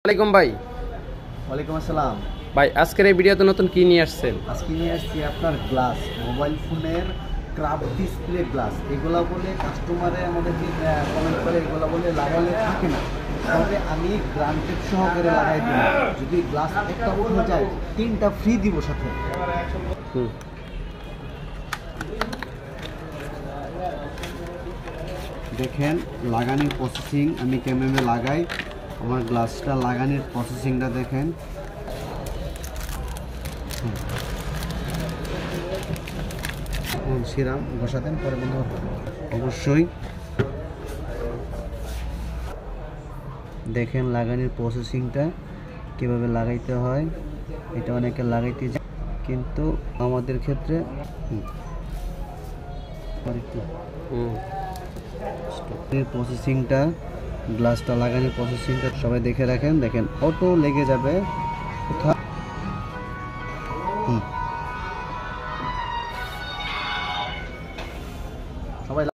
ওয়ালাইকুম ভাই। ওয়ালাইকুম আসসালাম ভাই, আজকের এই ভিডিওতে নতুন কি নিয়ে আসছেন? আজকে নিয়ে আসছি আপনার গ্লাস, মোবাইল ফোনের ক্রাফট ডিসপ্লে গ্লাস। এগুলা বলে কাস্টমারে আমাদেরকে কমেন্ট করে, এগুলা বলে লাগালে থাকে না, তবে আমি গ্রান্টেড সহকারে লাগাই দিব। যদি গ্লাস একটা উঠে যায় 3টা ফ্রি দিব সাথে। দেখেন লাগানোর প্রসেসিং, আমি কেমনে লাগাই, আমার গ্লাসটা লাগানোর প্রসেসিংটা দেখেন। সিরাম বসাতেন পরে বন্ধ অবশ্যই দেখেন লাগানোর প্রসেসিংটা কিভাবে লাগাইতে হয়। এটা অনেকে লাগাইতে যায়, কিন্তু আমাদের ক্ষেত্রে প্রসেসিংটা, গ্লাসটা লাগানোর প্রসেসিংটা সবাই দেখে রাখেন। দেখেন অটো লেগে যাবে কোথাও।